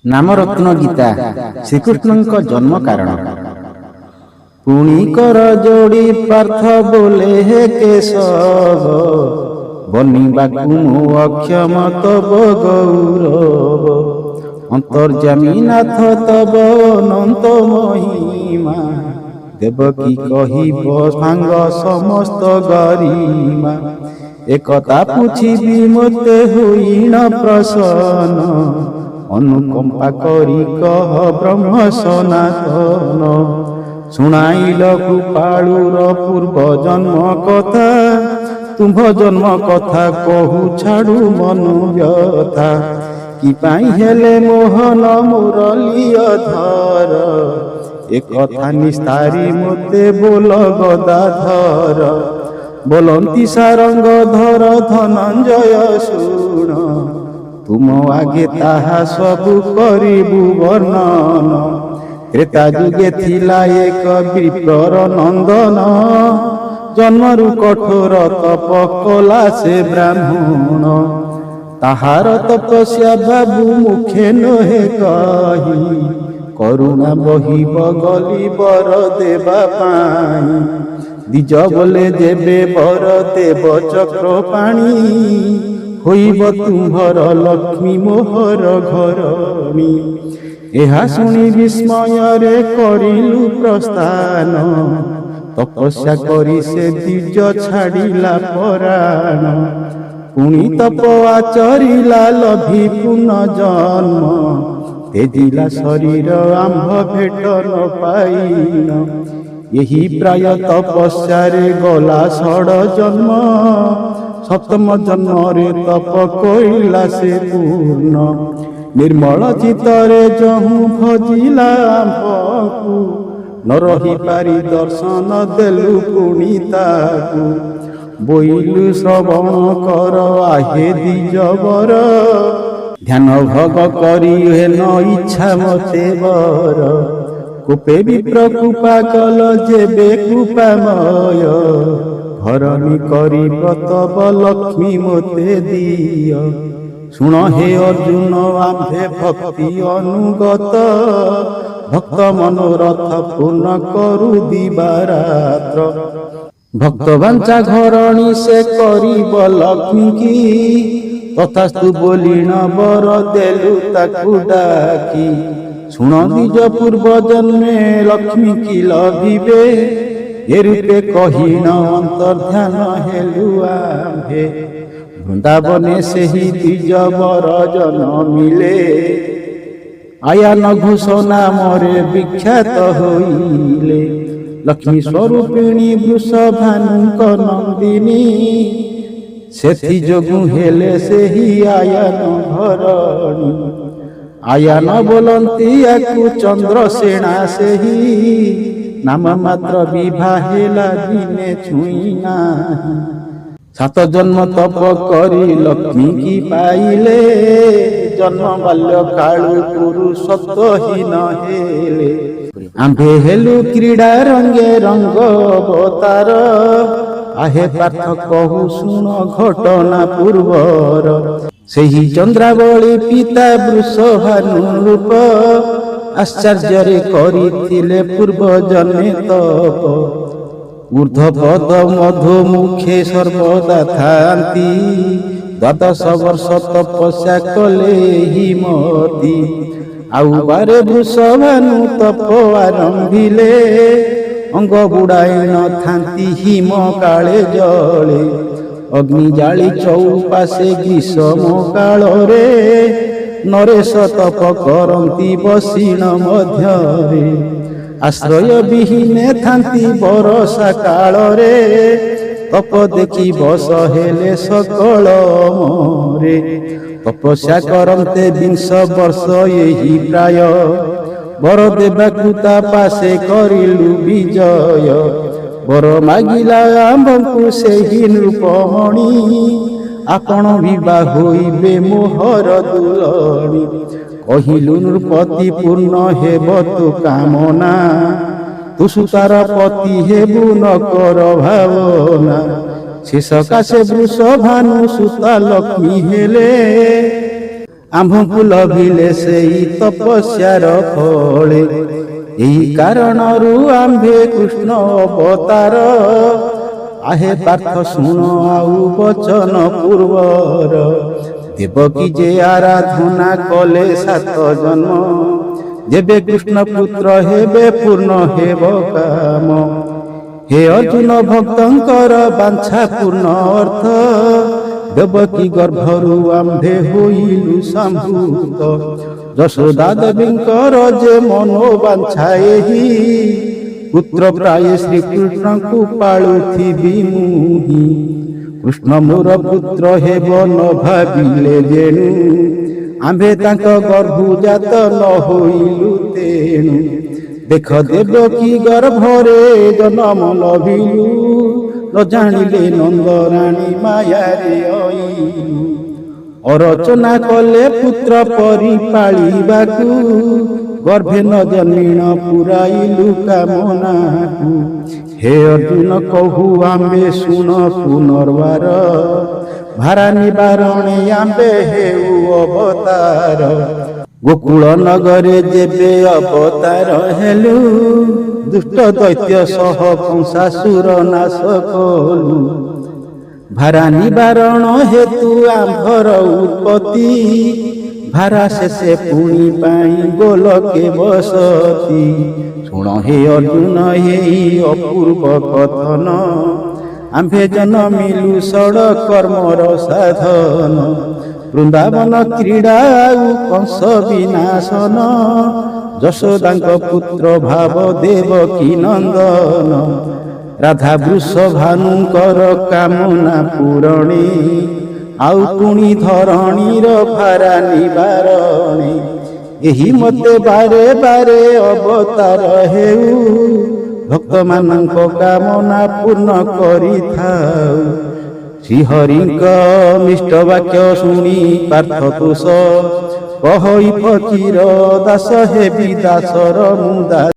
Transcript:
नामरत्न गीता श्रीकृष्ण जन्म कारण। पुणी कर जोड़ी पार्थ बोले हे केशव, बनिबाकु मो अक्षम तब गौरव। अंतर्जामी नाथ तब अनंत महिमा, देवकी कहिब सांग समस्त गरिमा। एकता पुछिबी मते होइण प्रसन्न, अनुकंपा करी कह ब्रह्म सनातन। शुणाइल कृपालुर पूर्व जन्म कथा, तुम्भ जन्म कथा कहू छाड़ू मनु व्यथा। कि पाई हेले मोहन मुरलीय धर, एक कथा निस्तारी मते बोल गदाधर। बोलंती सारंग धर धनंजय शुण, तुम आगे ताहा सबु करिबु वर्णन। त्रेता जुगे थिला एक विप्रर नंदन, जन्मरु कठोर तप कला से ब्राह्मण। ताहार तपस्या बाबू मुखे नहे कही, करुणा बहिब गली बर देवा पाई। दिज बोले जेबे बर देव चक्र पाणी, होइब तुम्भर लक्ष्मी मोहर घरणी। एहा शुणी विस्मय रे करिलु प्रस्थान, तपस्या करी से द्विज छाड़िला पराण। पुणी तप आचरिला लभी पुनः जन्म, तेजिला शरीर आंभ भेट न पाइन। यही प्राय तपस्या रे गला षड जन्म, सप्तम जन्म रे तप कइला से पूर्ण। निर्मल चित्तरे जहु भजिला आंभकु, न रही पारी दर्शन देलु पुणी ताकु। बोइलु श्रवण कर आहे द्विजवर, ध्यान भग करी हे न इच्छा मते वर। कुपे विप्र कृपा कल जेबे कृपामय, घरणी करी तब लक्ष्मी मोते दिय। शुण हे अर्जुन आंभे भक्ति अनुगत, भक्त मनोरथ पूर्ण करु दिवारात्र। भक्त वांछा घरणी से करिब लक्ष्मी की, तथास्तु बोलिण बर देलु ताकु डाकी। शुण निज पूर्व जन्मे लक्ष्मी की लभिबे, ए रूपे कहिण अंतर्ध्यान हेलु आंभे। वृंदावने से ही द्विज वर जनमिले, आया न घोषणा मोरे विख्यात होइले। लक्ष्मी स्वरूपिणी वृषभानुक नंदिनी, सेथि जोगु हेले से ही आया न घरणी। आया न बोलंती आकु चंद्रसेना से ही, नाम मात्र विभा हेला दिने छुईना। सात जन्म तप करी लक्ष्मी की पाइले, जन्म बाल्य कालु पुरुषत्वहीन हेले। आंभे हेलु क्रीड़ा रंगे रंग अवतार, आहे पार्थ कहु शुण घटना पूर्वर। सेही चंद्रावली पिता वृषभानु रूप, आश्चर्य करिथिले पूर्व जन्मे तप। ऊर्ध्व पद मधु मुखे सर्वदा थांती, द्वादश वर्ष तपस्या कले ही मती। आउ बारे वृषभानु तप आरंभिले, अंग बुड़ाई न थांती हिम काले जले। अग्नि जाली चौपासे ग्रीष्म काल रे, नरेश तप करंती बसिण मध्यरे। आश्रय विहीने थांती बरसा काल रे, तप देखी बस हेले सकल मोरे। तपस्या करंते 20 वर्ष यही प्राय, वर देवाकु ता पासे करिलु विजय। वर मागिला आंभकु सेही नृपमणि, आपण विवाह होइबे मोहर दुलणी। कहिलु नृपति पूर्ण हेब तु कामना, तु सुतार पति हेबु न कर भावना। से सकाशे वृषभानु सुता लक्ष्मी हेले, ଆମ୍ଭଙ୍କୁ ଲଭିଲେ ସେଇ ତପସ୍ୟାର ଫଳେ। ଏହି କାରଣରୁ ଆମ୍ଭେ କୃଷ୍ଣ ଅବତାର। ଆହେ ପାର୍ଥ ଶୁଣ ଆଉ ବଚନ ପୂର୍ବର। ଦେବକୀ ଯେ ଆରାଧନା କଲେ 7 ଜନ୍ମ, ଯେବେ କୃଷ୍ଣ ପୁତ୍ର ହେବେ ପୂର୍ଣ୍ଣ ହେବ କାମ। ହେ ଅର୍ଜୁନ ଭକ୍ତଙ୍କର ବାଞ୍ଛା ପୂର୍ଣ୍ଣ ଅର୍ଥ, ଦେବକୀ ଗର୍ଭରୁ ଆମ୍ଭେ ହୋଇଲୁ ସମ୍ଭୂତ। ଯଶୋଦା ଦେବୀଙ୍କର ଯେ ମନୋବାଞ୍ଛା ଏହି, ପୁତ୍ର ପ୍ରାୟ ଶ୍ରୀକୃଷ୍ଣଙ୍କୁ ପାଳୁଥିବି ମୁହିଁ। କୃଷ୍ଣ ମୋର ପୁତ୍ର ହେବ ନ ଭାବିଲେ ଯେଣୁ, ଆମ୍ଭେ ତାଙ୍କ ଗର୍ଭଜାତ ନ ହୋଇଲୁ ତେଣୁ। ଦେଖ ଦେବକୀ ଗର୍ଭରେ ଜନମ ଲଭିଲୁ, ନ ଜାଣିଲେ ନନ୍ଦରାଣୀ ମାୟାରେ ଅଇଲୁ। ଅରଚନା କଲେ ପୁତ୍ର ପରି ପାଳିବାକୁ, ଗର୍ଭେ ନ ଜନ୍ମିଣ ପୁରାଇଲୁ କାମନାକୁ। ହେ ଅର୍ଜୁନ କହୁ ଆମ୍ଭେ ଶୁଣ ପୁନର୍ବାର, ଭାରା ନିବାରଣେ ଆମ୍ଭେ ହେଉ ଅବତାର। ଗୋକୁଳ ନଗରେ ଯେବେ ଅବତାର ହେଲୁ, ଦୁଷ୍ଟ ଦୈତ୍ୟ ସହ କଂସାସୁର ନାଶ କଲୁ। ଭାରା ନିବାରଣ ହେତୁ ଆମ୍ଭର ଉତ୍ପତ୍ତି, ଭାରା ଶେଷେ ପୁଣି ପାଇଁ ଗୋଲକେ ବସତି। ଶୁଣ ହେ ଅର୍ଜୁନ ଏହି ଅପୂର୍ବ କଥନ, ଆମ୍ଭେ ଜନମିଲୁ ଷଡ଼ କର୍ମର ସାଧନ। ବୃନ୍ଦାବନ କ୍ରୀଡ଼ା ଆଉ କଂସ ବିନାଶନ, ଯଶୋଦାଙ୍କ ପୁତ୍ର ଭାବ ଦେବକୀ ନନ୍ଦନ। ରାଧା ବୃଷଭାନୁଙ୍କର କାମନା ପୂରଣୀ, ଆଉ ପୁଣି ଧରଣୀର ଭାରା ନିବାରଣୀ। ଏହି ମତେ ବାରେ ବାରେ ଅବତାର ହେଉ, ଭକ୍ତମାନଙ୍କ କାମନା ପୂର୍ଣ୍ଣ କରିଥାଉ। ଶ୍ରୀହରିଙ୍କ ମିଷ୍ଟ ବାକ୍ୟ ଶୁଣି ପାର୍ଥ ତୋଷ, କହଇ ଫକୀର ଦାସ ହେବି ଦାସର ମୁଁ ଦାସ।